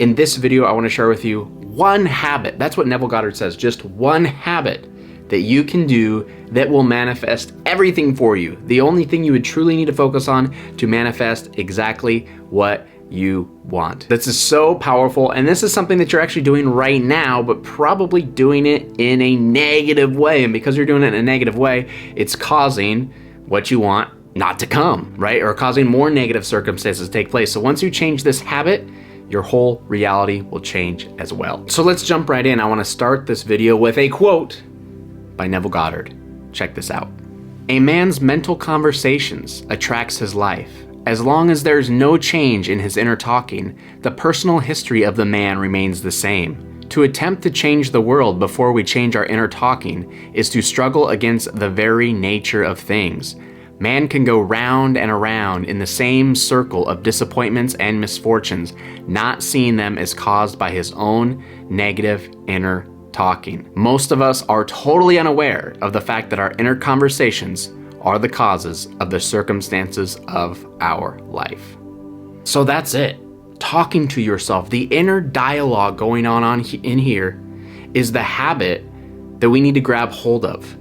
In this video, I want to share with you one habit. That's what Neville Goddard says, just one habit that you can do that will manifest everything for you. The only thing you would truly need to focus on to manifest exactly what you want. This is so powerful, and this is something that you're actually doing right now, but probably doing it in a negative way. And because you're doing it in a negative way, it's causing what you want not to come, right? Or causing more negative circumstances to take place. So once you change this habit, your whole reality will change as well. So let's jump right in. I want to start this video with a quote by Neville Goddard. Check this out. A man's mental conversations attracts his life. As long as there's no change in his inner talking, the personal history of the man remains the same. To attempt to change the world before we change our inner talking is to struggle against the very nature of things. Man can go round and around in the same circle of disappointments and misfortunes, not seeing them as caused by his own negative inner talking. Most of us are totally unaware of the fact that our inner conversations are the causes of the circumstances of our life. So that's it. Talking to yourself, the inner dialogue going on in here is the habit that we need to grab hold of.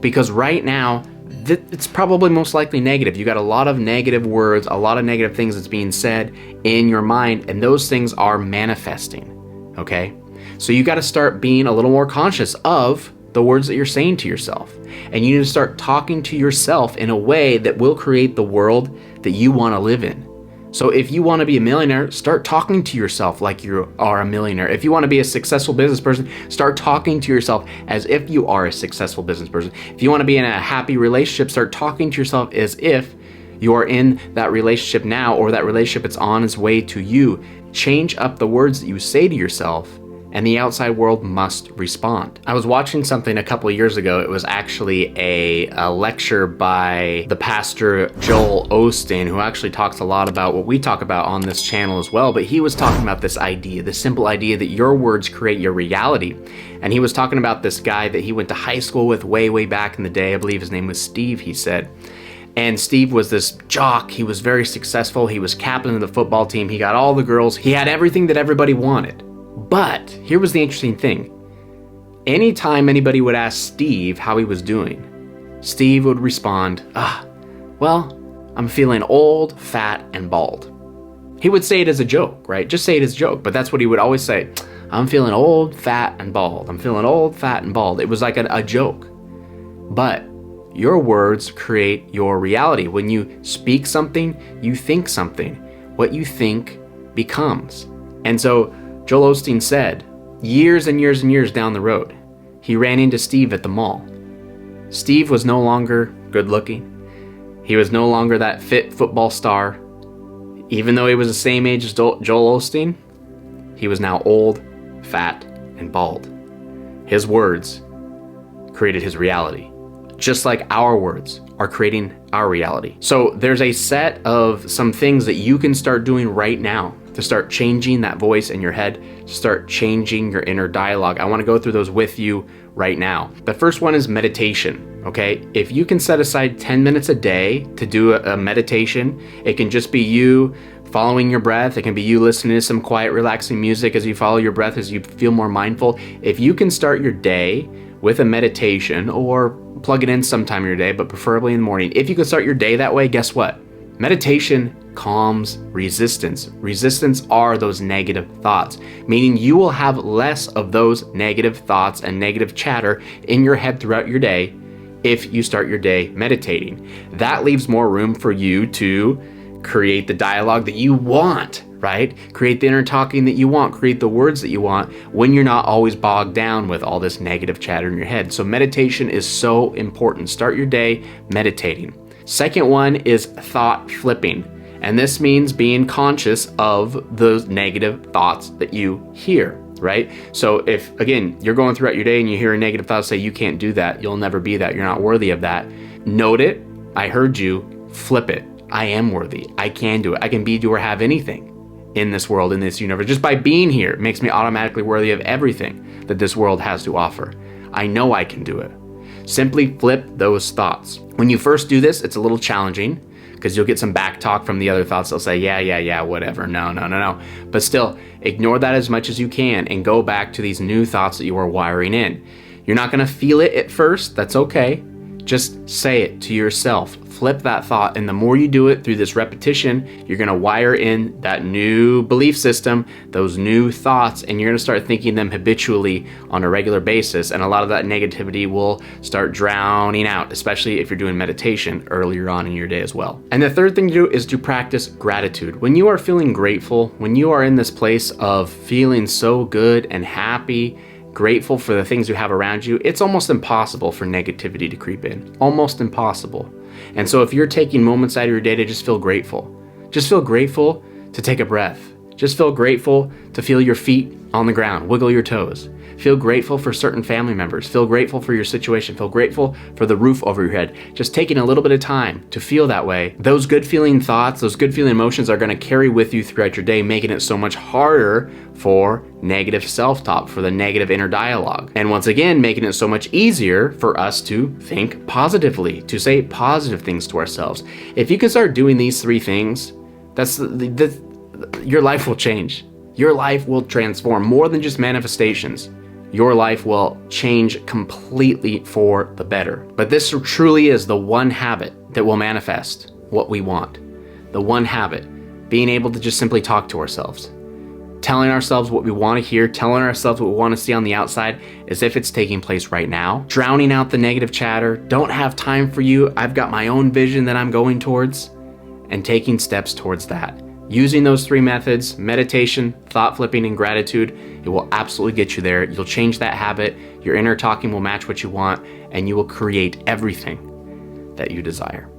Because right now, it's probably most likely negative. You got a lot of negative words, a lot of negative things that's being said in your mind, and those things are manifesting, okay? So you got to start being a little more conscious of the words that you're saying to yourself. And you need to start talking to yourself in a way that will create the world that you want to live in. So if you want to be a millionaire, start talking to yourself like you are a millionaire. If you want to be a successful business person, start talking to yourself as if you are a successful business person. If you want to be in a happy relationship, start talking to yourself as if you are in that relationship now, or that relationship is on its way to you. Change up the words that you say to yourself, and the outside world must respond. I was watching something a couple of years ago. It was actually a lecture by the pastor Joel Osteen, who actually talks a lot about what we talk about on this channel as well. But he was talking about this idea, the simple idea that your words create your reality. And he was talking about this guy that he went to high school with way back in the day. I believe his name was Steve, he said. And Steve was this jock. He was very successful. He was captain of the football team. He got all the girls. He had everything that everybody wanted. But here was the interesting thing. Anytime anybody would ask Steve how he was doing, Steve would respond, well, I'm feeling old, fat, and bald. He would say it as a joke, right? Just say it as a joke, but that's what he would always say. I'm feeling old, fat, and bald. I'm feeling old, fat, and bald. It was like a joke. But your words create your reality. When you speak something, you think something. What you think becomes. And so Joel Osteen said, years and years and years down the road, he ran into Steve at the mall. Steve was no longer good looking. He was no longer that fit football star. Even though he was the same age as Joel Osteen, he was now old, fat, and bald. His words created his reality, just like our words are creating our reality. So there's a set of some things that you can start doing right now to start changing that voice in your head, to start changing your inner dialogue. I want to go through those with you right now. The first one is meditation, okay? If you can set aside 10 minutes a day to do a meditation, it can just be you following your breath. It can be you listening to some quiet, relaxing music as you follow your breath, as you feel more mindful. If you can start your day with a meditation, or plug it in sometime in your day, but preferably in the morning. If you can start your day that way, guess what? Meditation calms resistance. Resistance are those negative thoughts, meaning you will have less of those negative thoughts and negative chatter in your head throughout your day if you start your day meditating. That leaves more room for you to create the dialogue that you want, right? Create the inner talking that you want, create the words that you want when you're not always bogged down with all this negative chatter in your head. So meditation is so important. Start your day meditating. Second one is thought flipping. And this means being conscious of those negative thoughts that you hear, right? So if, again, you're going throughout your day and you hear a negative thought say, you can't do that, you'll never be that, you're not worthy of that. Note it, I heard you, flip it. I am worthy, I can do it. I can be, do, or have anything in this world, in this universe. Just by being here, it makes me automatically worthy of everything that this world has to offer. I know I can do it. Simply flip those thoughts. When you first do this, it's a little challenging, because you'll get some back talk from the other thoughts. They'll say, yeah, whatever. No. But still, ignore that as much as you can and go back to these new thoughts that you are wiring in. You're not going to feel it at first. That's okay. Just say it to yourself. Flip that thought, and the more you do it through this repetition, you're going to wire in that new belief system, those new thoughts, and you're going to start thinking them habitually on a regular basis, and a lot of that negativity will start drowning out, especially if you're doing meditation earlier on in your day as well. And the third thing to do is to practice gratitude. When you are feeling grateful, when you are in this place of feeling so good and happy, grateful for the things you have around you, it's almost impossible for negativity to creep in. Almost impossible. And so if you're taking moments out of your day to just feel grateful to take a breath. Just feel grateful to feel your feet on the ground, wiggle your toes. Feel grateful for certain family members. Feel grateful for your situation. Feel grateful for the roof over your head. Just taking a little bit of time to feel that way. Those good feeling thoughts, those good feeling emotions are going to carry with you throughout your day, making it so much harder for negative self-talk, for the negative inner dialogue. And once again, making it so much easier for us to think positively, to say positive things to ourselves. If you can start doing these three things, your life will change. Your life will transform more than just manifestations. Your life will change completely for the better. But this truly is the one habit that will manifest what we want. The one habit, being able to just simply talk to ourselves. Telling ourselves what we want to hear, telling ourselves what we want to see on the outside as if it's taking place right now. Drowning out the negative chatter, don't have time for you, I've got my own vision that I'm going towards, and taking steps towards that. Using those three methods, meditation, thought flipping, and gratitude, it will absolutely get you there. You'll change that habit, your inner talking will match what you want, and you will create everything that you desire.